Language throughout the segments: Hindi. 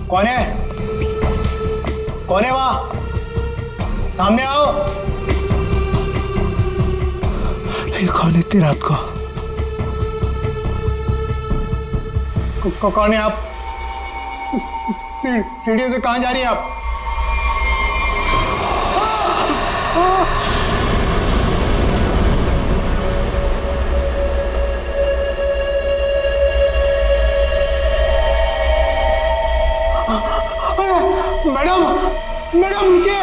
कौन है? कौन है वहां? सामने आओ। ये कौन है इतनी रात को? कौन है आप? सीढ़ियों से कहां जा रही हैं आप? मैडम, मैडम रुकिए।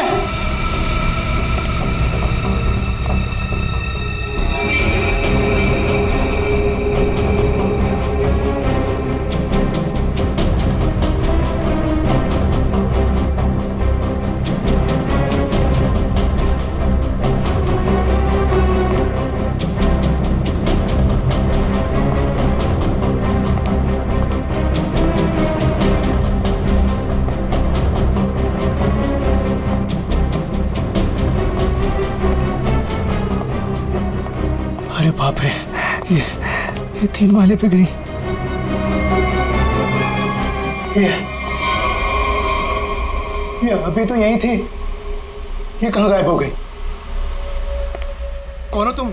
अरे बाप रे, ये 3 माले पे गई। ये अभी तो यही थी, ये कहाँ गायब हो गई? कौन हो तुम?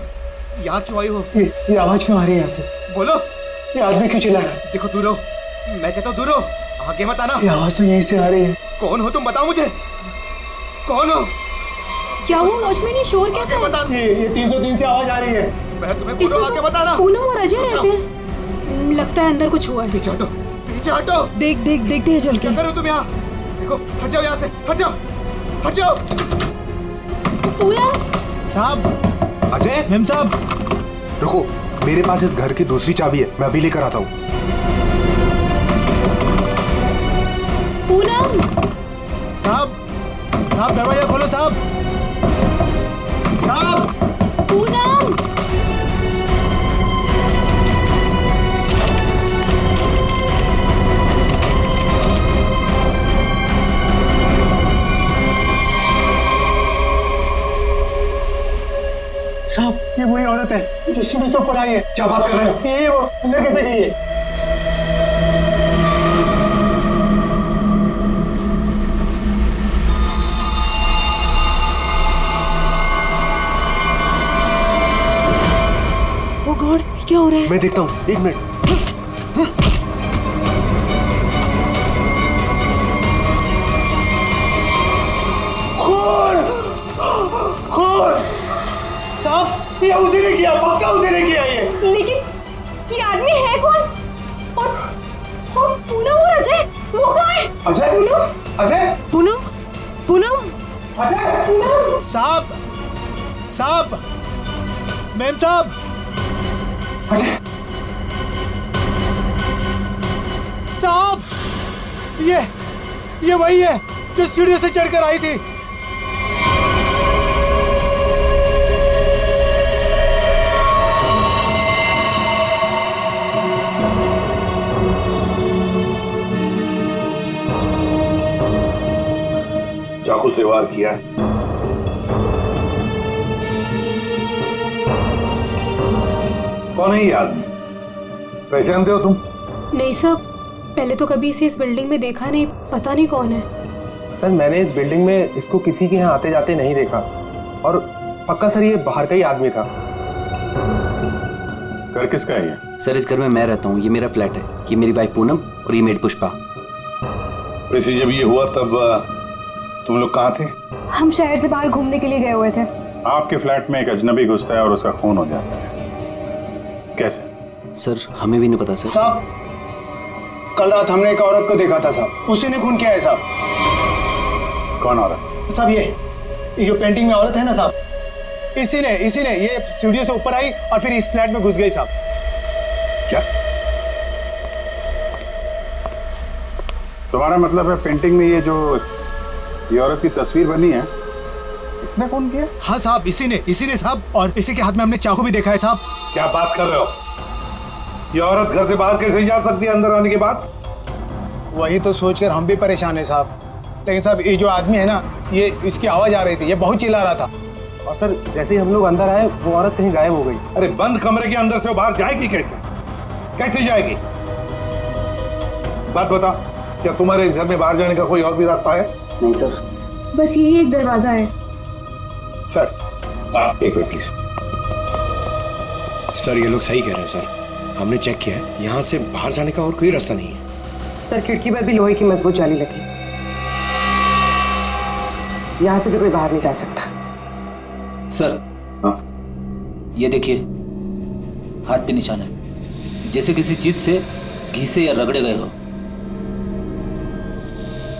यहाँ क्यों आई हो? ये आवाज क्यों आ रही है यहाँ से? बोलो। ये आदमी क्यों चिल्ला रहा है? देखो दूर हो, मैं कहता हूँ दूर हो, आगे मत आना। ये आवाज तो यहीं से आ रही है। कौन हो तुम, बताओ मुझे, कौन हो? क्या हुआ वॉचमैन, ये शोर कैसा है? ये 303 से आवाज आ रही है। मैं तुम्हें बोल रहा हूँ, आगे मत आना। पूनम और अजय रहते हैं, लगता है अंदर कुछ हुआ है। पीछे हटो, पीछे हटो। देखते हैं चल के। क्या कर रहे हो तुम यहाँ? देखो, हट जाओ यहाँ से, हट जाओ, हट जाओ। पूनम साहब, अजय, मेम साहब, रुको, मेरे पास इस घर की दूसरी चाबी है, मैं अभी लेकर आता हूँ। पूनम। साहब, दरवाजा खोलो साहब। साहब, पूनम। साहब, ये वही औरत है जो सीढ़ी से ऊपर आई है। क्या बात कर रहे हो? ये वो अंदर कैसे गई है? ओ गॉड, क्या हो रहा है? मैं देखता हूँ, 1 मिनट। साहब, ये उसी ने किया, पक्का उसी ने किया ये। लेकिन ये आदमी है कौन? और पूनम और अजय, वो कहाँ है? अजय, अजय, पूनम। अजय, साहब, मेम साहब, अजय, साहब, ये वही है जो सीढ़ियों से चढ़कर आई थी। चाकू से वार किया। कौन है ये आदमी? पहचानते हो तुम? नहीं साहब, पहले तो कभी इसे इस बिल्डिंग में देखा नहीं, पता नहीं कौन है। सर, मैंने इस बिल्डिंग में इसको किसी के यहाँ आते जाते नहीं देखा, और पक्का सर ये बाहर का ही आदमी था। घर किसका है ये? सर, इस घर में मैं रहता हूँ, ये मेरा फ्लैट है, ये मेरी वाइफ पूनम और ये मेड पुष्पा। वैसे जब ये हुआ तब तुम लोग कहाँ थे? हम शहर से बाहर घूमने के लिए गए हुए थे। आपके फ्लैट में एक अजनबी घुसता है और उसका खून हो जाता है, कैसे? सर, हमें भी नहीं पता सर। साहब, कल रात हमने एक औरत को देखा था साहब, उसी ने खून किया है साहब। कौन औरत? साहब, ये जो पेंटिंग में औरत है ना साहब, इसी ने ये सीढ़ियों से ऊपर आई और फिर इस फ्लैट में घुस गई साहब। क्या तुम्हारा मतलब है पेंटिंग में ये औरत की तस्वीर बनी है, इसने खून किया? हाँ साहब, इसी ने साहब, और इसी के हाथ में हमने चाकू भी देखा है साहब। क्या बात कर रहे हो? ये औरत घर से बाहर कैसे जा सकती है अंदर आने के बाद? वही तो सोचकर हम भी परेशान है साहब। लेकिन साहब, ये जो आदमी है ना, ये इसकी आवाज आ रही थी, ये बहुत चिल्ला रहा था। और सर, जैसे ही हम लोग अंदर आए वो औरत कहीं गायब हो गई। अरे बंद कमरे के अंदर से वो बाहर जाएगी कैसे? कैसे जाएगी? बात बता, क्या तुम्हारे इस घर में बाहर जाने का कोई और भी रास्ता है? नहीं सर। बस यही एक दरवाजा है। सर एक मिनट प्लीज। सर ये लोग सही कह रहे हैं सर, हमने चेक किया है, यहाँ से बाहर जाने का और कोई रास्ता नहीं है। सर खिड़की पर भी लोहे की मजबूत जाली लगी, यहाँ से भी कोई बाहर नहीं जा सकता। सर ये देखिए, हाथ पे निशान है, जैसे किसी चीज से घिसे या रगड़े गए हो।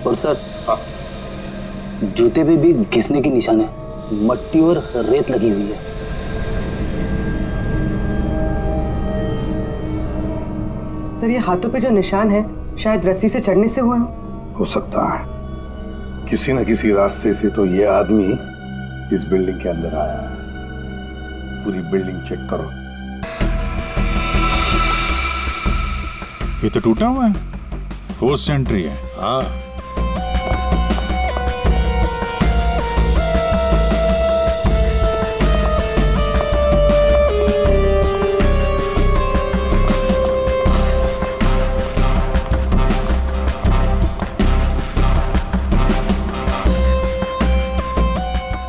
और सर जूते पे भी घिसने की निशान है, मट्टी और रेत लगी हुई है। सर ये हाथों पे जो निशान है शायद रस्सी से चढ़ने से हुए हो सकता है, किसी न किसी रास्ते से तो ये आदमी इस बिल्डिंग के अंदर आया है। पूरी बिल्डिंग चेक करो। ये तो टूटा हुआ है, फोर्स्ड एंट्री है। हाँ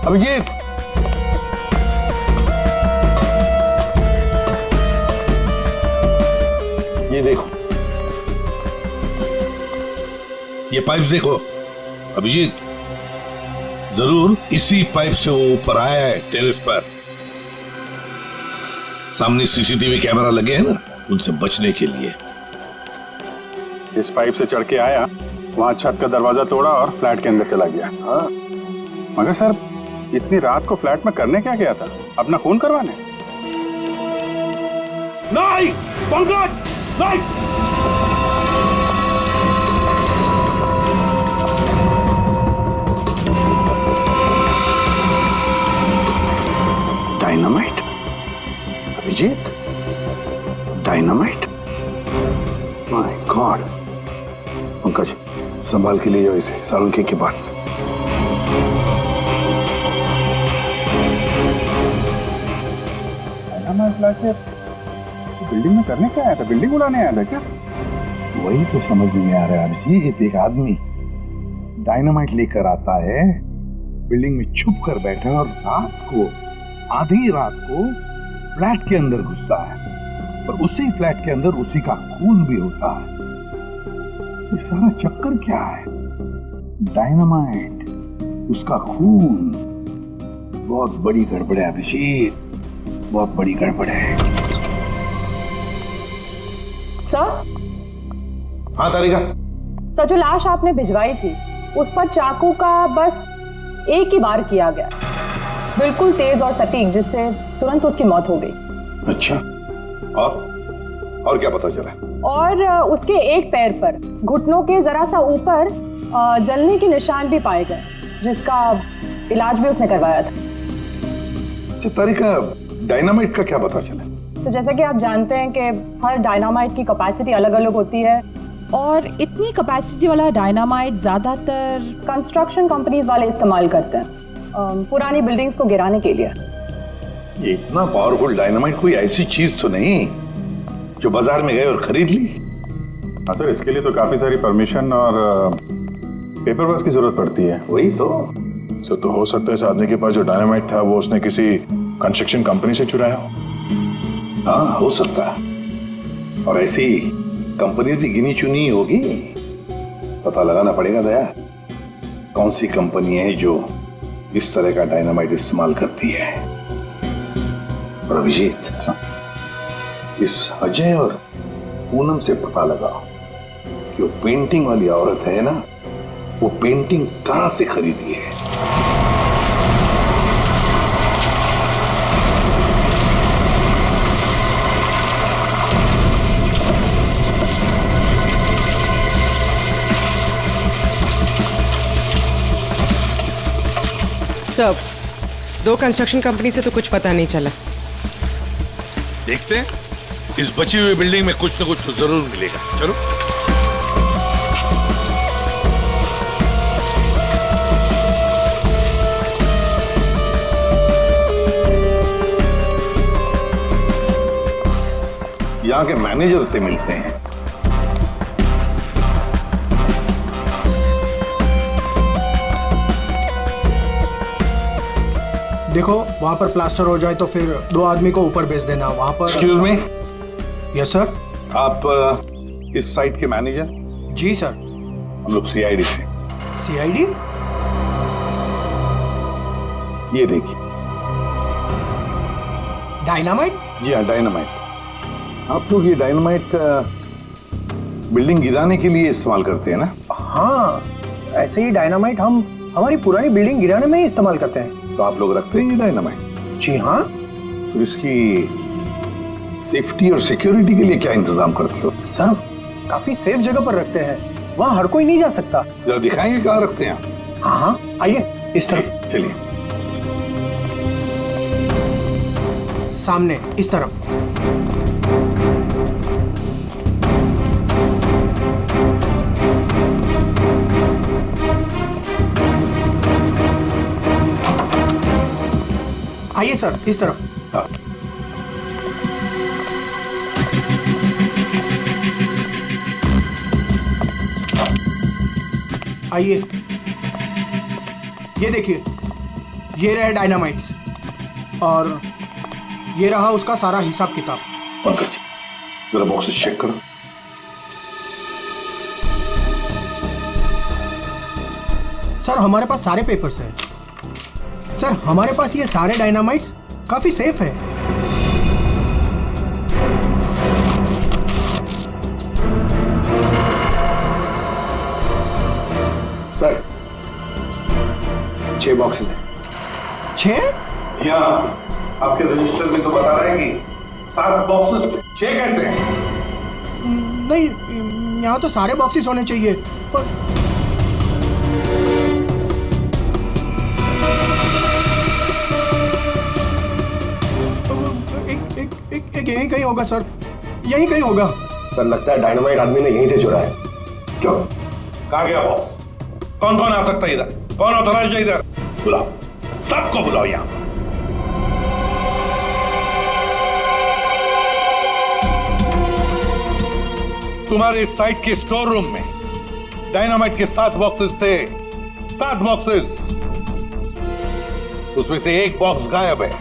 अभिजीत, ये देखो, ये पाइप देखो अभिजीत, जरूर इसी पाइप से वो ऊपर आया है टेरेस पर। सामने सीसीटीवी कैमरा लगे हैं ना, उनसे बचने के लिए इस पाइप से चढ़ के आया, वहां छत का दरवाजा तोड़ा और फ्लैट के अंदर चला गया। हाँ, मगर सर इतनी रात को फ्लैट में करने क्या गया था? अपना खून करवाने? नहीं पंकज, नहीं। Dynamite? Abhijit, dynamite? My god. Pankaj संभाल के ले जाओ इसे सालुंखे के पास। बिल्डिंग में करने क्या आया था? बिल्डिंग उड़ाने आया था क्या? वही तो समझ में नहीं आ रहा है अभिजीत। एक आदमी डायनामाइट लेकर आता है, बिल्डिंग में छुप कर बैठा है और रात को, आधी रात को फ्लैट के अंदर घुसता है, और उसी फ्लैट के अंदर उसी का खून भी होता है। ये सारा चक्कर क्या है? डायनामाइट, उसका खून। बहुत बड़ी गड़बड़ है अभिजीत, बहुत बड़ी गड़बड़ है। सर? हाँ तारिका। सर जो लाश आपने भिजवाई थी उस पर चाकू का बस एक ही बार किया गया, बिल्कुल तेज और सटीक, जिससे तुरंत उसकी मौत हो गई। अच्छा, और क्या पता चला? और उसके एक पैर पर घुटनों के जरा सा ऊपर जलने के निशान भी पाए गए, जिसका इलाज भी उसने करवाया था। अच्छा तारिका, डायनामाइट का क्या पता चला? तो जैसा कि आप जानते हैं कि हर डायनामाइट की कैपेसिटी अलग अलग होती है, और इतनी कैपेसिटी वाला डायनामाइट ज्यादातर कंस्ट्रक्शन कंपनीज वाले इस्तेमाल करते हैं पुरानी बिल्डिंग्स को गिराने के लिए। ये इतना पावरफुल डायनामाइट कोई ऐसी चीज तो नहीं जो बाजार में गए और खरीद ली? हाँ सर, इसके लिए तो काफी सारी परमिशन और पेपर वर्क की जरूरत पड़ती है। वही तो सर, तो हो सकता है इस आदमी के पास जो डायनामाइट था वो उसने किसी कंस्ट्रक्शन कंपनी से चुराया हो। हाँ, हो सकता है, और ऐसी कंपनी भी गिनी चुनी होगी। पता लगाना पड़ेगा दया, कौन सी कंपनी है जो इस तरह का डायनामाइट इस्तेमाल करती है। और अभिजीत, इस अजय और पूनम से पता लगाओ कि वो पेंटिंग वाली औरत है ना, वो पेंटिंग कहां से खरीदी है। सब 2 कंस्ट्रक्शन कंपनी से तो कुछ पता नहीं चला। देखते हैं, इस बची हुई बिल्डिंग में कुछ न कुछ तो जरूर मिलेगा। चलो। यहाँ के मैनेजर से मिलते हैं। देखो वहाँ पर प्लास्टर हो जाए तो फिर 2 आदमी को ऊपर भेज देना वहाँ पर। Excuse me, yes sir. आप इस साइट के मैनेजर? जी सर। हम लोग सीआईडी से। सीआईडी? ये देखिए। डायनामाइट? जी हाँ, डायनामाइट। आप लोग ये डायनामाइट बिल्डिंग गिराने के लिए इस्तेमाल करते हैं ना? हाँ, ऐसे ही डायनामाइट हम हमारी पुरानी बिल्डिंग गिराने में ही इस्तेमाल करते हैं। तो आप लोग रखते हैं ये डायनामाइट? जी हाँ। तो इसकी सेफ्टी और सिक्योरिटी के लिए क्या इंतजाम करते हो? सर, काफी सेफ जगह पर रखते हैं, वहाँ हर कोई नहीं जा सकता। जरा दिखाएंगे कहाँ रखते हैं? हाँ हाँ, आइए इस तरफ। चलिए। सामने इस तरफ। आइए सर, इस तरफ। हाँ। आइए, ये देखिए, ये रहे डायनामाइट्स और ये रहा उसका सारा हिसाब किताब। पंकज, जरा बॉक्सेस चेक करो। सर हमारे पास सारे पेपर्स हैं। सर हमारे पास ये सारे डायनामाइट्स काफी सेफ है। सर 6 बॉक्सेस हैं। 6? यहाँ आपके रजिस्टर में तो बता रहा है कि 7 बॉक्सेस। 6 कैसे हैं? नहीं, यहाँ तो सारे बॉक्सेस होने चाहिए पर एक यहीं कहीं होगा सर, यहीं कहीं होगा। सर लगता है डायनामाइट आदमी ने यहीं से चुराया है। क्यों? कहाँ गया बॉक्स? कौन कौन आ सकता है इधर? कौन ऑथराइज है इधर? बुलाओ, सबको बुलाओ यहाँ। तुम्हारे साइट के स्टोर रूम में डायनामाइट के 7 बॉक्सेस थे। 7 बॉक्सेस, उसमें से 1 बॉक्स गायब है।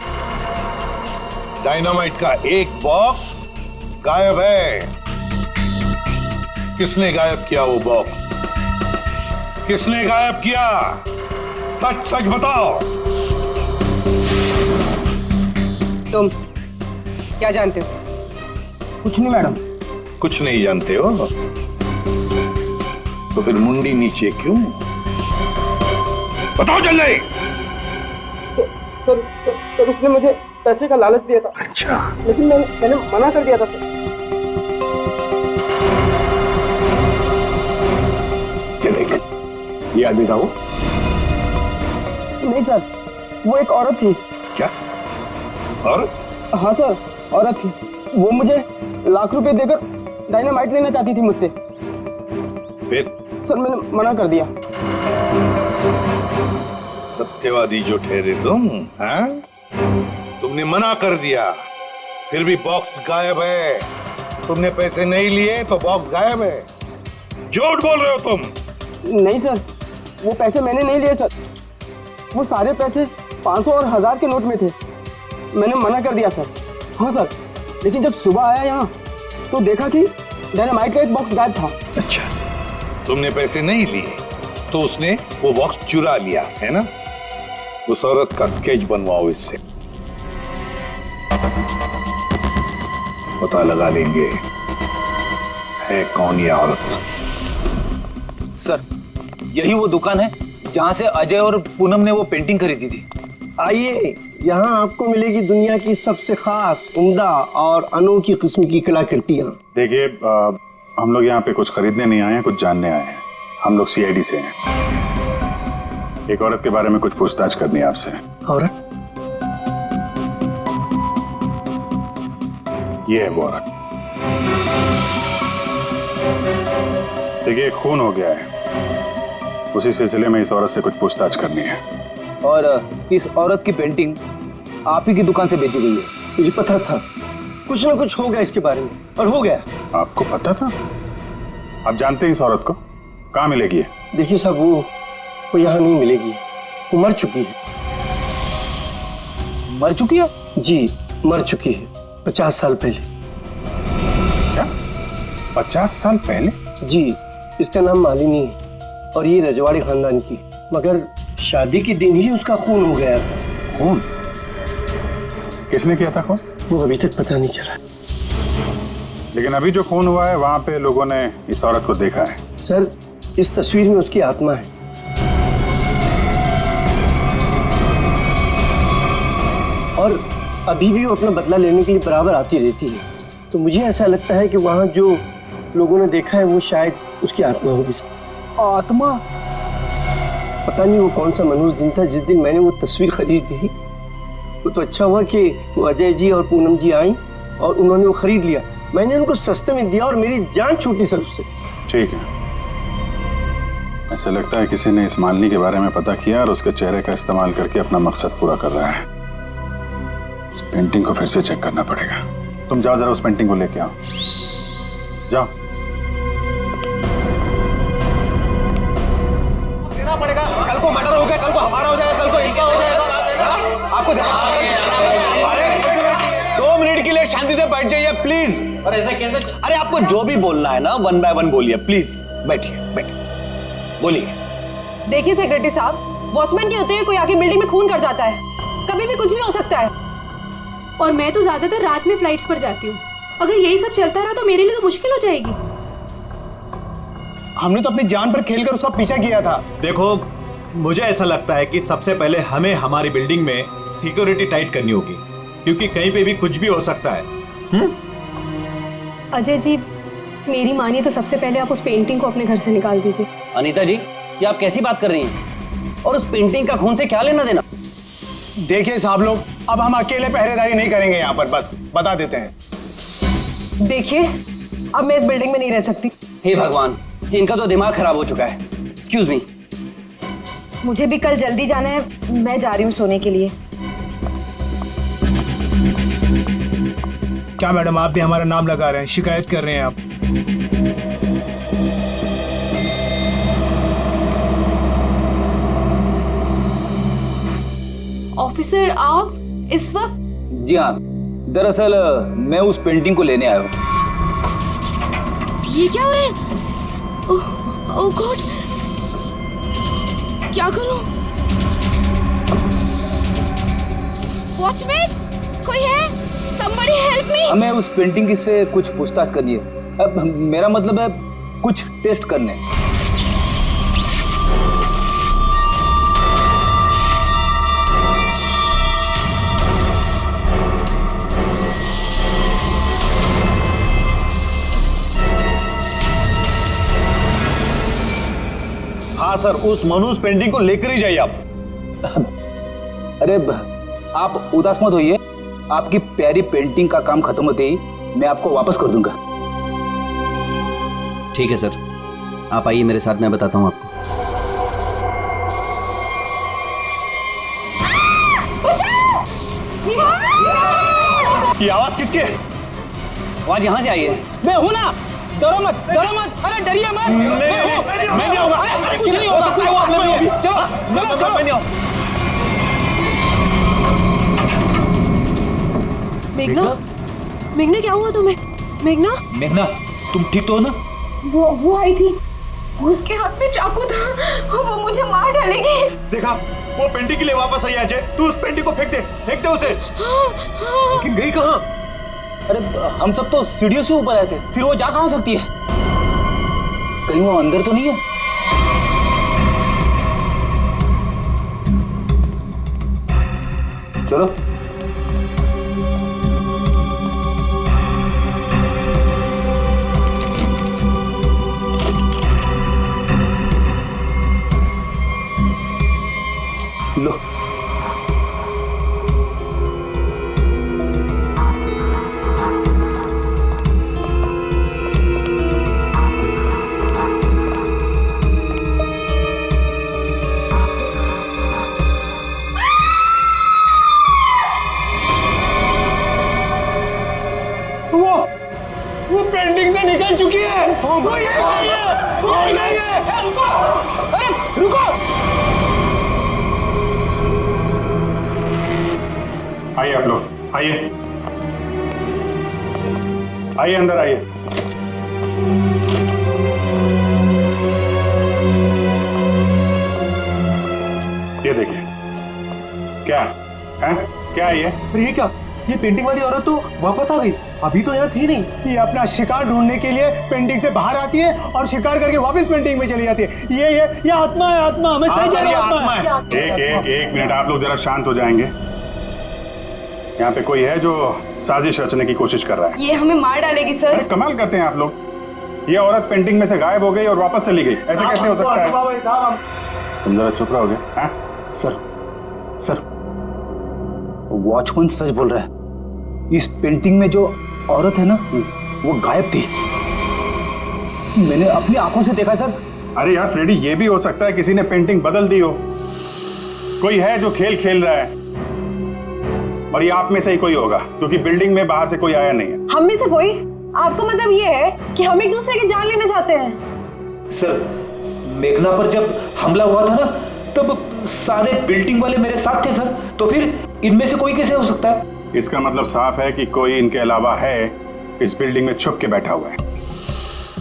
डायनामाइट का 1 बॉक्स गायब है। किसने गायब किया वो बॉक्स? किसने गायब किया? सच सच बताओ। तुम क्या जानते हो? कुछ नहीं मैडम। कुछ नहीं जानते हो तो फिर मुंडी नीचे क्यों? बताओ जल्दी। सर उसने मुझे पैसे का लालच दिया था। अच्छा, लेकिन मैंने मना कर दिया था सर। क्या देख, ये आदमी था वो? नहीं सर, वो एक औरत थी। क्या? और? हाँ सर, औरत थी। वो मुझे लाख रुपए देकर डायनामाइट लेना चाहती थी मुझसे। फिर? सर मैंने मना कर दिया। सत्यवादी जो ठहरे तुम, हाँ? तुमने मना कर दिया, फिर भी बॉक्स गायब है। तुमने पैसे नहीं लिए तो बॉक्स गायब है। झूठ बोल रहे हो तुम। नहीं सर, वो पैसे मैंने नहीं लिए सर। वो सारे पैसे 500 और 1000 के नोट में थे। मैंने मना कर दिया सर। हाँ सर, लेकिन जब सुबह आया यहाँ तो देखा कि डायनामाइट का 1 बॉक्स गायब था। अच्छा, तुमने पैसे नहीं लिए तो उसने वो बॉक्स चुरा लिया है ना? उस औरत का स्केच बनवाओ इससे, पता लगा लेंगे है कौन ये औरत। सर, यही वो दुकान है जहां से अजय और पूनम ने वो पेंटिंग खरीदी थी। आइए, यहाँ आपको मिलेगी दुनिया की सबसे खास, उम्दा और अनोखी किस्म की कलाकृतियाँ। देखिए, हम लोग यहाँ पे कुछ खरीदने नहीं आए हैं, कुछ जानने आए हैं। हम लोग सीआईडी से हैं। एक औरत के बारे में कुछ पूछताछ करनी है आपसे। औरत? ये है वो औरत। देखिए, खून हो गया है, उसी सिलसिले में इस औरत से कुछ पूछताछ करनी है। और इस औरत की पेंटिंग आप ही की दुकान से बेची गई है। मुझे पता था कुछ ना कुछ होगा इसके बारे में, और हो गया। आपको पता था? आप जानते हैं इस औरत को? कहाँ मिलेगी ये? देखिए साहब, वो यहाँ नहीं मिलेगी, वो मर चुकी है। मर चुकी है? जी मर चुकी है 50 साल पहले। क्या 50 साल पहले? जी इसका नाम मालिनी है और ये रजवाड़ी खानदान की, मगर शादी के दिन ही उसका खून हो गया था। खून? किसने किया था खून? वो अभी तक पता नहीं चला। लेकिन अभी जो खून हुआ है वहां पे लोगों ने इस औरत को देखा है। सर इस तस्वीर में उसकी आत्मा है। और अभी भी वो अपना बदला लेने के लिए बराबर आती रहती है। तो मुझे ऐसा लगता है कि वहाँ जो लोगों ने देखा है वो शायद उसकी आत्मा होगी। आत्मा? पता नहीं वो कौन सा मनहूस दिन था जिस दिन मैंने वो तस्वीर खरीदी थी। वो तो अच्छा हुआ कि वो अजय जी और पूनम जी आई और उन्होंने वो खरीद लिया। मैंने उनको सस्ते में दिया और मेरी जान छूटी सर उससे। ठीक है, ऐसा लगता है किसी ने इस मालिनी के बारे में पता किया और उसके चेहरे का इस्तेमाल करके अपना मकसद पूरा कर रहा है। इस पेंटिंग को फिर से चेक करना पड़ेगा। तुम जाओ जरा उस पेंटिंग को लेके आओ, जाओ। देना पड़ेगा, कल को मर्डर हो गया, कल को हमारा हो जाएगा, कल को इनका हो जाएगा। आपको 2 मिनट के लिए शांति से बैठ जाइए प्लीज। और ऐसा कैसे? अरे आपको जो भी बोलना है ना 1 बाय 1 बोलिए प्लीज। बैठिए बैठिए, बोलिए। देखिए सेक्रेटरी साहब, वॉचमैन के होते हुए कोई आके बिल्डिंग में खून कर जाता है, कभी भी कुछ भी हो सकता है। और मैं तो ज्यादातर रात में फ्लाइट्स पर जाती हूँ। अगर यही सब चलता रहा तो मेरे लिए तो मुश्किल हो जाएगी। हमने तो अपनी जान पर खेलकर उसका पीछा किया था। देखो, मुझे ऐसा लगता है कि सबसे पहले हमें हमारी बिल्डिंग में सिक्योरिटी टाइट करनी होगी, क्योंकि कहीं पे भी कुछ भी हो सकता है। अजय जी मेरी मानिए तो सबसे पहले आप उस पेंटिंग को अपने घर से निकाल दीजिए। अनीता जी ये आप कैसी बात कर रही हैं? और उस पेंटिंग का खून से क्या लेना देना? देखिए साहब लोग, अब हम अकेले पहरेदारी नहीं करेंगे यहाँ पर, बस बता देते हैं। देखिए अब मैं इस बिल्डिंग में नहीं रह सकती। हे भगवान, इनका तो दिमाग खराब हो चुका है। Excuse me. मुझे भी कल जल्दी जाना है, मैं जा रही हूँ सोने के लिए। क्या मैडम आप भी हमारा नाम लगा रहे हैं, शिकायत कर रहे हैं आप? ऑफिसर आप इस वक्त? जी हाँ, दरअसल मैं उस पेंटिंग को लेने आया हूँ। ये क्या हो रहा है? ओह गॉड, क्या करूं? वॉचमैन कोई है? Somebody help me! हमें उस पेंटिंग की से कुछ पूछताछ करनी है। अब मेरा मतलब है कुछ टेस्ट करने। हाँ सर, उस मनूस पेंटिंग को लेकर ही जाइए आप। अरे आप उदास मत होइए, आपकी प्यारी पेंटिंग का काम खत्म होते ही मैं आपको वापस कर दूंगा। ठीक है सर, आप आइए मेरे साथ, मैं बताता हूँ आपको। ये आवाज किसकी है? आवाज यहाँ से आई है। मैं हूँ ना, डरो मत, डरो मत, अरे डरिए मत। मैं नहीं आऊंगा। कुछ नहीं हो सकता है, वो आप में होगी। चलो चलो चलो। मेघना, मेघना क्या हुआ तुम्हें? मेघना, मेघना तुम ठीक तो हो ना? वो आई थी, उसके हाथ में चाकू था, वो मुझे मार डालेगी। देखा, वो पेंटिंग के लिए वापस आई अजय। तू उस पेंटिंग को फेंक दे उसे। लेकिन गई कहाँ? अरे हम सब तो सीढ़ियों से ऊपर आए थे, फिर वो जा कहाँ सकती है? कहीं वो अंदर तो नहीं है? चलो लो। वो पेंटिंग से निकल चुकी है। अरे रुको, आइए आप लोग, आइए आइए अंदर आइए। ये देखिए, क्या है? क्या है ये? ये क्या? ये पेंटिंग वाली औरत तो वापस आ गई, अभी तो यहाँ थी नहीं। ये अपना शिकार ढूंढने के लिए पेंटिंग से बाहर आती है और शिकार करके वापस पेंटिंग में चली जाती है। ये आत्मा है, आत्मा। मैं सही कह रहा हूं, आत्मा है। एक मिनट, आप लोग जरा शांत हो जाएंगे। यहाँ पे कोई है जो साजिश रचने की कोशिश कर रहा है। ये हमें मार डालेगी सर। अरे कमाल करते हैं आप लोग। ये औरत पेंटिंग में से गायब हो गई और वापस चली गई, ऐसे कैसे हो सकता है? तुम जरा चुप रहोगे? हाँ? सर वॉचमैन सच बोल रहा है। इस पेंटिंग में जो औरत है ना, वो गायब थी। मैंने अपनी आंखों से देखा सर। अरे यार फ्रेडी, ये भी हो सकता है किसी ने पेंटिंग बदल दी हो। कोई है जो खेल खेल रहा है, और ये आप में से ही कोई होगा, क्योंकि बिल्डिंग में बाहर से कोई आया नहीं है। हम में से कोई? आपका मतलब ये है कि हम एक दूसरे की जान लेना चाहते हैं? सर, मेघना पर जब हमला हुआ था ना, तब सारे बिल्डिंग वाले मेरे साथ थे सर। तो फिर इनमें से कोई कैसे हो सकता है? इसका मतलब साफ है कि कोई इनके अलावा है, इस बिल्डिंग में छुप के बैठा हुआ है।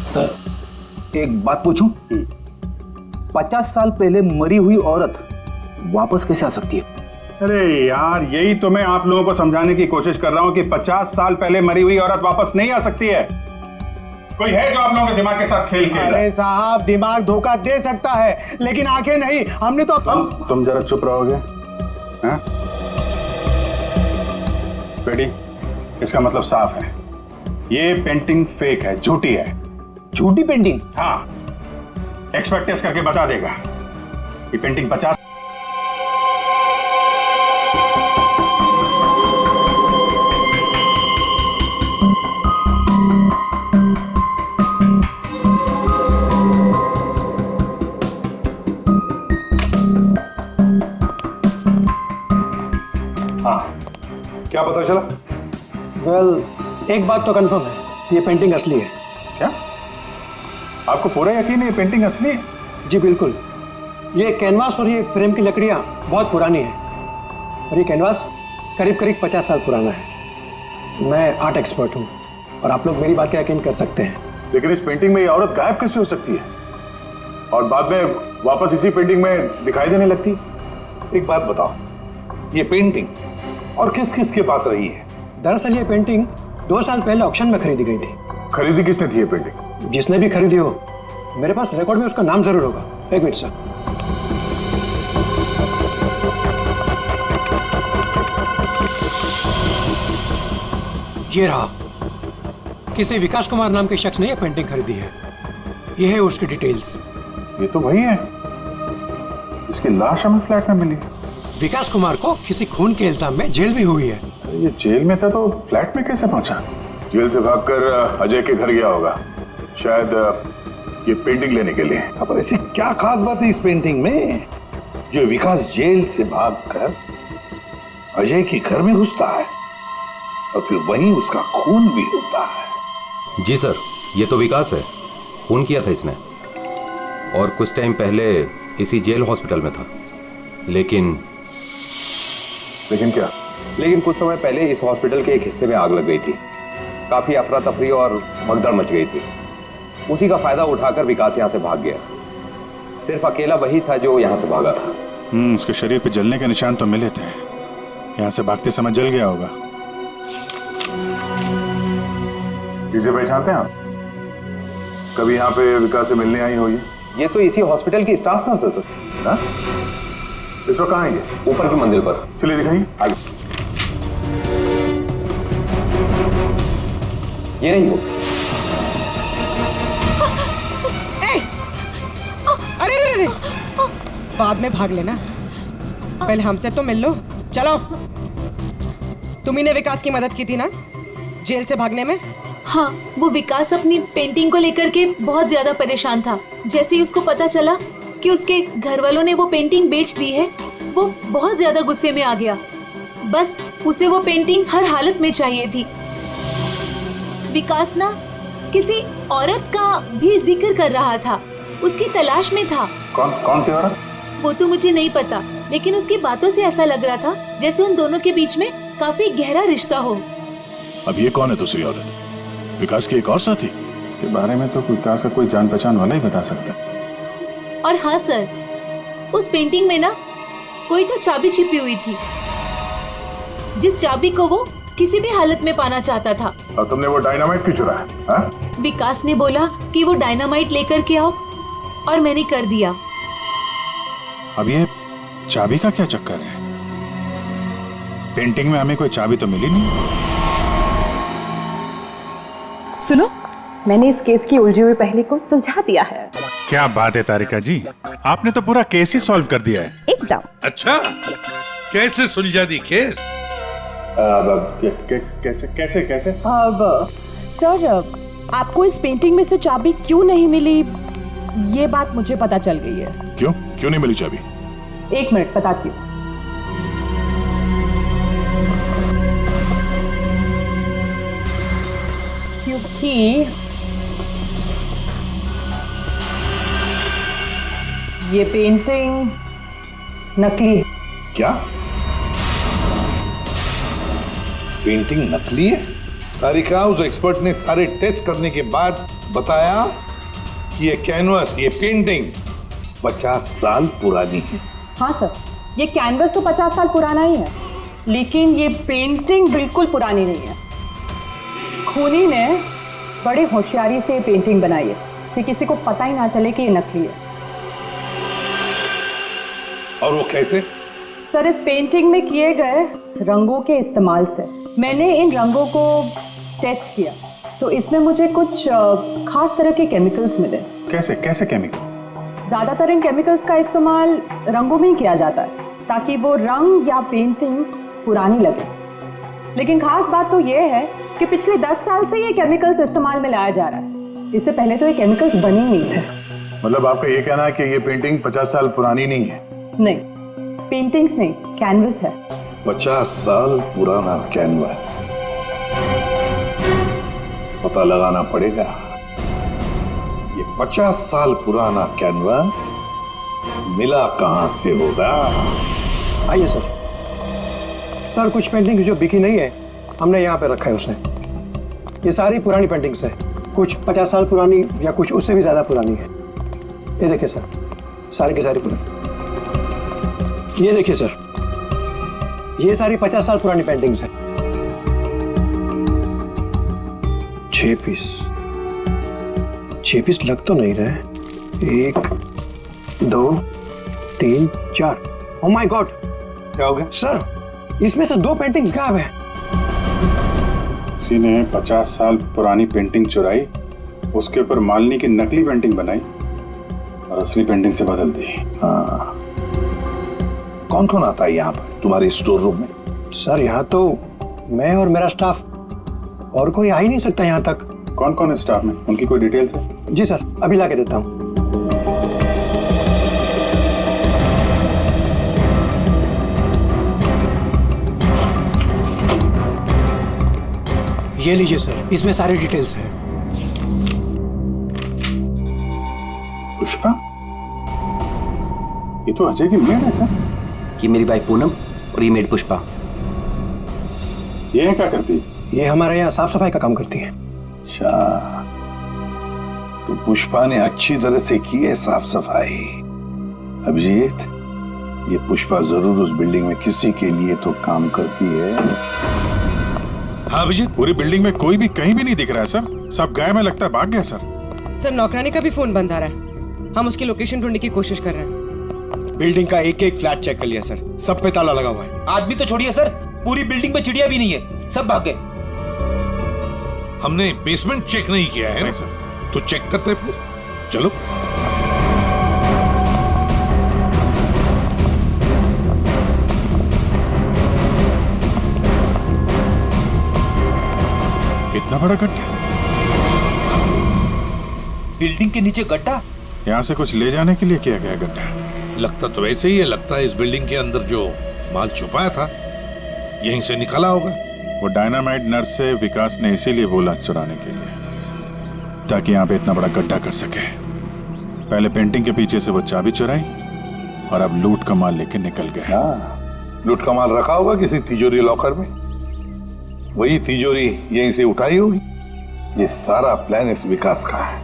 सर, एक बात पूछूं? 50 साल पहले मरी हुई औरत वापस कैसे आ सकती है? अरे यार, यही तो मैं आप लोगों को समझाने की कोशिश कर रहा हूं कि 50 साल पहले मरी हुई औरत वापस नहीं आ सकती है। कोई है जो आप लोगों के दिमाग के साथ खेल खेल रहा है? अरे साहब, दिमाग धोखा दे सकता है, लेकिन आंखें नहीं। हमने तो तुम जरा चुप रहोगे? हाँ? बेटी, इसका मतलब साफ है, ये पेंटिंग फेक है, झूठी है। झूठी पेंटिंग? हाँ, एक्सपर्ट टेस्ट करके बता देगा। ये पेंटिंग 50 क्या पता चला? वेल, एक बात तो कंफर्म है, ये पेंटिंग असली है। क्या? आपको पूरा यकीन है ये पेंटिंग असली है? जी बिल्कुल। ये कैनवास और ये फ्रेम की लकड़ियाँ बहुत पुरानी है, और ये कैनवास करीब 50 साल पुराना है। मैं आर्ट एक्सपर्ट हूँ, और आप लोग मेरी बात का यकीन कर सकते हैं। लेकिन इस पेंटिंग में ये औरत गायब कैसे हो सकती है, और बाद में वापस इसी पेंटिंग में दिखाई देने लगती? एक बात बताओ, ये पेंटिंग और किस किस के पास रही है? दरअसल ये पेंटिंग 2 साल पहले ऑक्शन में खरीदी गई थी। खरीदी किसने थी ये पेंटिंग? जिसने भी खरीदी हो, मेरे पास रिकॉर्ड में उसका नाम जरूर होगा। एक मिनट सर। ये रहा, किसी विकास कुमार नाम के शख्स ने यह पेंटिंग खरीदी है। यह है उसकी डिटेल्स। ये तो वही है, इसकी लाश हमें फ्लैट में मिली। विकास कुमार को किसी खून के इल्जाम में जेल भी हुई है। ये जेल में था तो फ्लैट में कैसे पहुंचा? जेल से भागकर अजय के घर गया होगा, शायद ये पेंटिंग लेने के लिए। अब ऐसी क्या खास बात है इस पेंटिंग में जो विकास जेल से भागकर अजय के घर में घुसता है और फिर वहीं उसका खून भी होता है? जी सर, ये तो विकास है, खून किया था इसने, और कुछ टाइम पहले इसी जेल हॉस्पिटल में था। लेकिन क्या? लेकिन कुछ समय पहले इस हॉस्पिटल के एक हिस्से में आग लग गई थी। काफी अफरा तफरी और भगदड़ मच गई थी। उसी का फायदा उठाकर विकास यहाँ से भाग गया। सिर्फ अकेला वही था जो यहाँ से भागा था। उसके शरीर पे जलने के निशान तो मिले थे, यहाँ से भागते समय जल गया होगा। इसे पहचानते हैं आप? कभी यहाँ पे विकास से मिलने आई हो? ये तो इसी हॉस्पिटल की स्टाफ नर्स है सर। ना? इस वक्त कहाँ है ये? ऊपर की मंजिल पर। चलिए दिखाइए। आगे। ये नहीं वो। अरे बाद में भाग लेना, पहले हमसे तो मिल लो। चलो। तुम्ही ने विकास की मदद की थी ना जेल से भागने में? हाँ, वो विकास अपनी पेंटिंग को लेकर के बहुत ज्यादा परेशान था। जैसे ही उसको पता चला कि उसके घर वालों ने वो पेंटिंग बेच दी है, वो बहुत ज्यादा गुस्से में आ गया। बस उसे वो पेंटिंग हर हालत में चाहिए थी। विकास ना किसी औरत का भी जिक्र कर रहा था, उसकी तलाश में था। कौन सी औरत? वो तो मुझे नहीं पता, लेकिन उसकी बातों से ऐसा लग रहा था जैसे उन दोनों के बीच में काफी गहरा रिश्ता हो। अब ये कौन है दूसरी औरत? विकास की एक और साथी? इसके बारे में तो विकास का कोई जान पहचान वाला ही बता सकता है। और हाँ सर, उस पेंटिंग में ना कोई तो चाबी छिपी हुई थी, जिस चाबी को वो किसी भी हालत में पाना चाहता था। और तुमने वो डायनामाइट क्यों चुराया? विकास ने बोला कि वो डायनामाइट लेकर के आओ, और मैंने कर दिया। अब ये चाबी का क्या चक्कर है? पेंटिंग में हमें कोई चाबी तो मिली नहीं। सुनो, मैंने इस केस की उलझी हुई पहेली को सुलझा दिया है। क्या बात है तारिका जी, आपने तो पूरा केस ही सॉल्व कर दिया है। एकदम। अच्छा, कैसे सुलझा दी केस? कैसे कैसे कैसे? अब सर, आपको इस पेंटिंग में से चाबी क्यों नहीं मिली, ये बात मुझे पता चल गई है। क्यों नहीं मिली चाबी? 1 मिनट बताती हूँ। क्योंकि ये पेंटिंग नकली है। क्या? पेंटिंग नकली है? तारिका, उस एक्सपर्ट ने सारे टेस्ट करने के बाद बताया कि ये कैनवस, ये पेंटिंग 50 साल पुरानी है। हाँ सर, ये कैनवस तो 50 साल पुराना ही है, लेकिन ये पेंटिंग बिल्कुल पुरानी नहीं है। खूनी ने बड़ी होशियारी से पेंटिंग बनाई है कि किसी को पता ही ना चले कि ये नकली है। और वो कैसे? सर, इस पेंटिंग में किए गए रंगों के इस्तेमाल से मैंने इन रंगों को टेस्ट किया, तो इसमें मुझे कुछ खास तरह के केमिकल्स मिले। कैसे कैसे केमिकल्स? ज्यादातर इन केमिकल्स का इस्तेमाल रंगों में ही किया जाता है ताकि वो रंग या पेंटिंग्स पुरानी लगे। लेकिन खास बात तो ये है कि पिछले 10 साल से ये केमिकल्स इस्तेमाल में लाया जा रहा है। इससे पहले तो ये केमिकल्स बने ही नहीं थे। मतलब आपका ये कहना है कि ये पेंटिंग 50 साल पुरानी नहीं है? नहीं, पेंटिंग्स नहीं, कैनवस है। 50 साल पुराना कैनवस। पता लगाना पड़ेगा ये 50 साल पुराना कैनवस मिला कहां से होगा। आइए सर। सर, कुछ पेंटिंग जो बिकी नहीं है हमने यहाँ पे रखा है उसने। ये सारी पुरानी पेंटिंग्स है, कुछ 50 साल पुरानी या कुछ उससे भी ज्यादा पुरानी है। ये देखिए सर, सारी की सारी पुरानी। ये देखिए सर, ये सारी 50 साल पुरानी पेंटिंग्स है। 6 पीस लग तो नहीं रहे। 1 2 3 4। ओह माय गॉड, क्या हो गया सर? इसमें से 2 पेंटिंग्स गायब है। किसी ने 50 साल पुरानी पेंटिंग चुराई, उसके ऊपर मालिनी की नकली पेंटिंग बनाई और असली पेंटिंग से बदल दी। हाँ, कौन कौन आता है यहाँ पर तुम्हारे स्टोर रूम में? सर, यहाँ तो मैं और मेरा स्टाफ, और कोई आ ही नहीं सकता यहाँ तक। कौन कौन है स्टाफ में? उनकी कोई डिटेल्स है? जी सर, अभी ला के देता हूँ। ये लीजिए सर, इसमें सारी डिटेल्स है। पुष्पा, ये तो अजय की मेड है सर। ये मेरी वाइफ पूनम और ये मेड पुष्पा। ये क्या करती है? ये हमारे यहाँ साफ सफाई का काम करती है। अच्छा, तो पुष्पा ने अच्छी तरह से की है साफ सफाई। अभिजीत, ये पुष्पा जरूर उस बिल्डिंग में किसी के लिए तो काम करती है। हाँ अभिजीत, पूरी बिल्डिंग में कोई भी कहीं भी नहीं दिख रहा है सर। सब गायब है, लगता है भाग गया सर। सर, नौकरानी का भी फोन बंद आ रहा है। हम उसकी लोकेशन ढूंढने की कोशिश कर रहे हैं। बिल्डिंग का एक एक फ्लैट चेक कर लिया सर, सब पे ताला लगा हुआ है। आदमी तो छोड़िए सर, पूरी बिल्डिंग में चिड़िया भी नहीं है, सब भाग गए। हमने बेसमेंट चेक नहीं किया है ना सर, तो चेक करते फिर। चलो। इतना बड़ा गड्ढा? बिल्डिंग के नीचे गड्ढा? यहाँ से कुछ ले जाने के लिए किया गया गड्ढा। लगता तो वैसे ही है, लगता है इस बिल्डिंग के अंदर जो माल छुपाया था यहीं से निकला होगा। वो डायनामाइट नर्स से विकास ने इसीलिए बोला चुराने के लिए, ताकि यहाँ पे इतना बड़ा गड्ढा कर सके। पहले पेंटिंग के पीछे से वो चाबी चुराई और अब लूट का माल लेके निकल गए। लूट का माल रखा होगा किसी तिजोरी लॉकर में। वही तिजोरी यहीं से उठाई होगी। ये सारा प्लान इस विकास का है,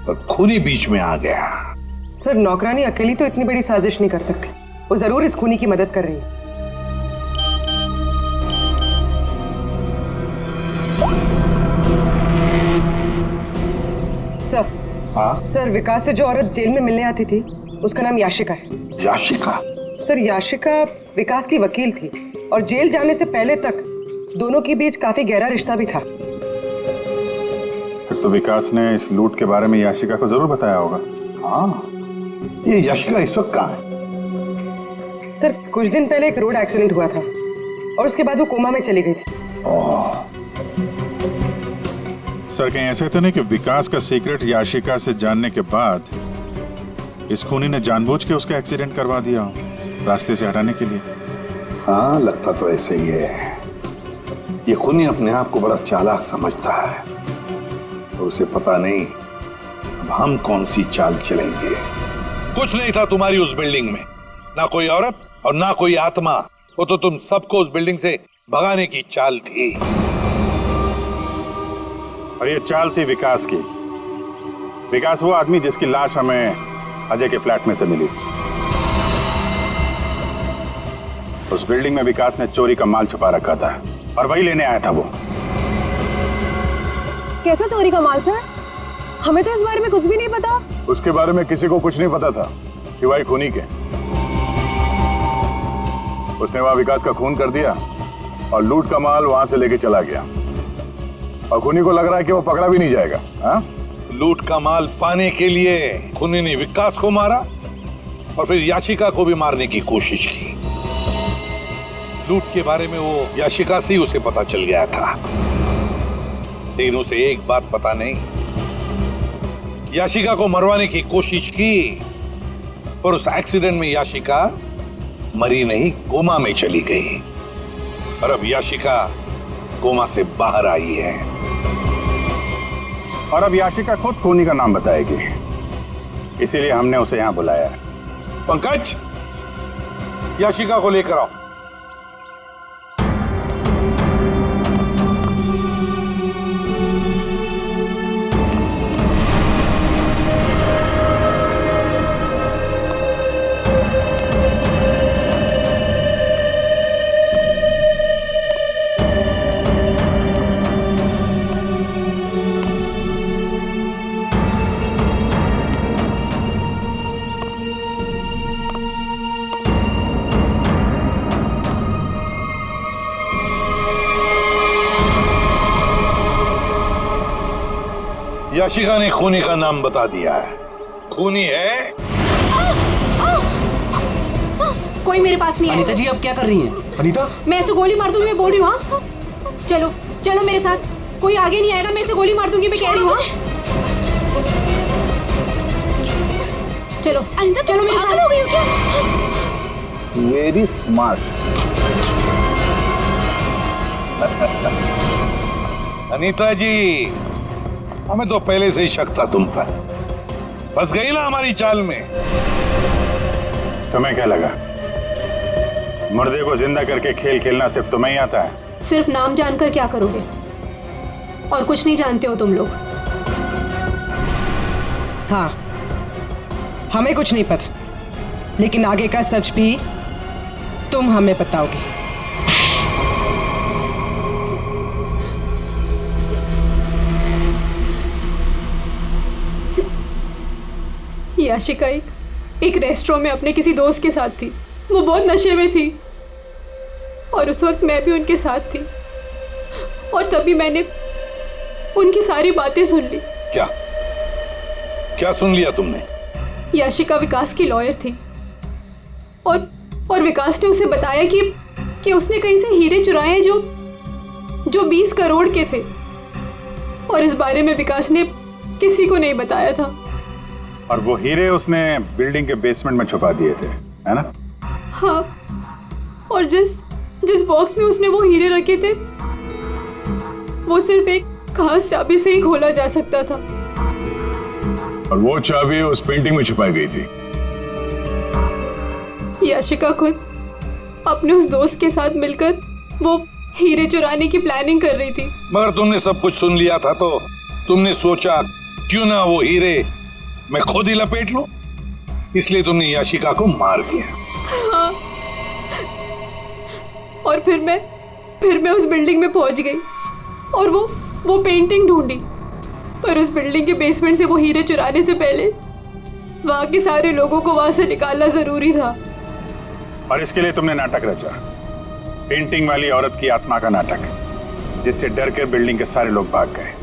पर खुद ही बीच में आ गया। सर नौकरानी अकेली तो इतनी बड़ी साजिश नहीं कर सकती, वो जरूर इस खूनी की मदद कर रही है। सर हाँ सर, विकास से जो औरत जेल में मिलने आती थी उसका नाम याशिका है। याशिका? सर याशिका विकास की वकील थी और जेल जाने से पहले तक दोनों के बीच काफी गहरा रिश्ता भी था। फिर तो विकास ने इस लूट के बारे में याशिका को जरूर बताया होगा। हाँ, ये याशिका इस वक्त कहाँ है? सर कुछ दिन पहले एक रोड एक्सीडेंट हुआ था और उसके बाद वो कोमा में चली गई थी। सर कहीं ऐसे तो नहीं कि विकास का सीक्रेट याशिका से जानने के बाद इस खूनी ने जानबूझ के उसका एक्सीडेंट करवा दिया हो, रास्ते से हटाने के लिए? हाँ, लगता तो ऐसे ही है। ये खूनी अपने आप को बड़ा चालाक समझता है और उसे पता नहीं अब हम कौन सी चाल चलेंगे। कुछ नहीं था तुम्हारी उस बिल्डिंग में, ना कोई औरत और ना कोई आत्मा। वो तो तुम सबको उस बिल्डिंग से भगाने की चाल थी। और ये चाल थी विकास की। विकास वो आदमी जिसकी लाश हमें अजय के फ्लैट में से मिली। उस बिल्डिंग में विकास ने चोरी का माल छुपा रखा था और वही लेने आया था वो। कैसा चोरी का माल सर? हमें तो इस बारे में कुछ भी नहीं पता। उसके बारे में किसी को कुछ नहीं पता था सिवाय खूनी के। उसने वहां विकास का खून कर दिया और लूट का माल वहां से लेके चला गया और खूनी को लग रहा है कि वो पकड़ा भी नहीं जाएगा। हाँ? लूट का माल पाने के लिए खूनी ने विकास को मारा और फिर याशिका को भी मारने की कोशिश की। लूट के बारे में वो याशिका से ही उसे पता चल गया था, लेकिन उसे एक बात पता नहीं, याशिका को मरवाने की कोशिश की पर उस एक्सीडेंट में याशिका मरी नहीं, कोमा में चली गई और अब याशिका कोमा से बाहर आई है। और अब याशिका खुद खूनी का नाम बताएगी, इसीलिए हमने उसे यहां बुलाया है। पंकज, याशिका को लेकर आओ। याशिका ने खूनी का नाम बता दिया है। खूनी है। कोई मेरे पास नहीं है। अनीता जी आप क्या कर रही हैं? अनीता, मैं ऐसे गोली मार दूंगी, मैं बोल रही हूँ। हाँ चलो चलो मेरे साथ, कोई आगे नहीं आएगा, मैं ऐसे गोली मार दूंगी, मैं कह रही हूँ। चलो अनीता, चलो मेरे साथ। हो गई हो क्या? Very smart. अनीता जी, हमें तो पहले से ही शक था तुम पर। फंस गई ना हमारी चाल में। तुम्हें क्या लगा मुर्दे को जिंदा करके खेल खेलना सिर्फ तुम्हें ही आता है? सिर्फ नाम जानकर क्या करोगे, और कुछ नहीं जानते हो तुम लोग। हाँ, हमें कुछ नहीं पता, लेकिन आगे का सच भी तुम हमें बताओगे। याशिका एक रेस्टोरेंट में अपने किसी दोस्त के साथ थी। वो बहुत नशे में थी और उस वक्त मैं भी उनके साथ थी और तभी मैंने उनकी सारी बातें सुन ली। क्या क्या सुन लिया तुमने? याशिका विकास की लॉयर थी और विकास ने उसे बताया कि उसने कहीं से हीरे चुराए हैं जो 20 करोड़ के थे और इस बारे में विकास ने किसी को नहीं बताया था। और वो हीरे उसने बिल्डिंग के बेसमेंट में छुपा दिए थे, है ना? हाँ, और जिस बॉक्स में उसने वो हीरे रखे थे वो सिर्फ एक खास चाबी से ही खोला जा सकता था। और वो चाबी उस पेंटिंग में छुपाई गई थी। याशिका खुद अपने उस दोस्त के साथ मिलकर हीरे चुराने की प्लानिंग कर रही थी। मगर तुमने सब कुछ सुन लिया था तो तुमने सोचा क्यों ना वो हीरे मैं खुद ही लपेट लूं, इसलिए तुमने याशिका को मार दिया। हाँ। और फिर मैं उस बिल्डिंग में पहुंच गई और वो पेंटिंग ढूंढी, पर उस बिल्डिंग के बेसमेंट से वो हीरे चुराने से पहले वहां के सारे लोगों को वहां से निकालना जरूरी था। और इसके लिए तुमने नाटक रचा, पेंटिंग वाली औरत की आत्मा का नाटक, जिससे डर कर बिल्डिंग के सारे लोग भाग गए।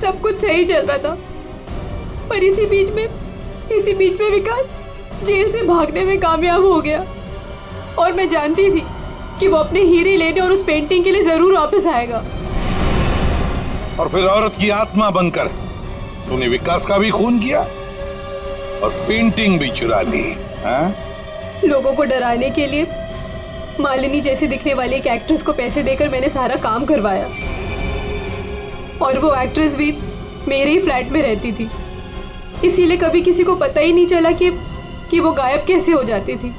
सब कुछ सही चल रहा था, पर इसी बीच में विकास जेल से भागने में कामयाब हो गया। और मैं जानती थी कि वो अपने हीरे लेने और उस पेंटिंग के लिए जरूर वापस आएगा। और फिर औरत की आत्मा बनकर तूने विकास का भी खून किया और पेंटिंग भी चुरा ली। हाँ? लोगों को डराने के लिए मालिनी जैसे दिखने वाली एक एक्ट्रेस को पैसे देकर मैंने सारा काम करवाया, और वो एक्ट्रेस भी मेरे ही फ्लैट में रहती थी, इसीलिए कभी किसी को पता ही नहीं चला कि वो गायब कैसे हो जाती थी।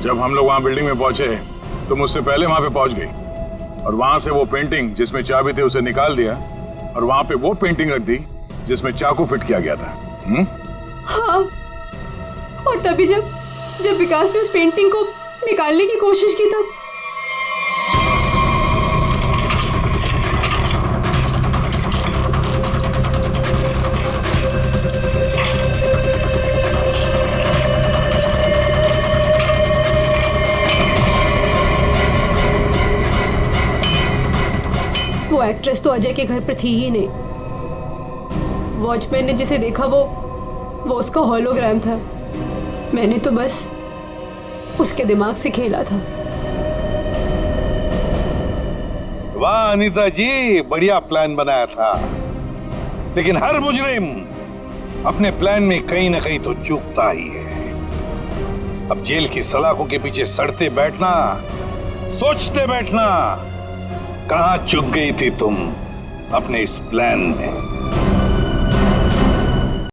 जब हम लोग वहां बिल्डिंग में पहुंचे तो मुझसे पहले वहां पे पहुंच गई और वहां से वो पेंटिंग जिसमें चाबी थी उसे निकाल दिया और वहां पे वो पेंटिंग रख दी जिसमें चाकू फिट किया गया था। हाँ, और तभी जब विकास ने उस पेंटिंग को निकालने की कोशिश की तब वो एक्ट्रेस तो अजय के घर पर थी ही नहीं। वॉचमैन ने जिसे देखा वो उसका हॉलोग्राम था। मैंने तो बस उसके दिमाग से खेला था। वाह अनीता जी, बढ़िया प्लान बनाया था, लेकिन हर मुजरिम अपने प्लान में कहीं ना कहीं तो चूकता ही है। अब जेल की सलाखों के पीछे सड़ते बैठना, सोचते बैठना, कहां चूक गई थी तुम अपने इस प्लान में?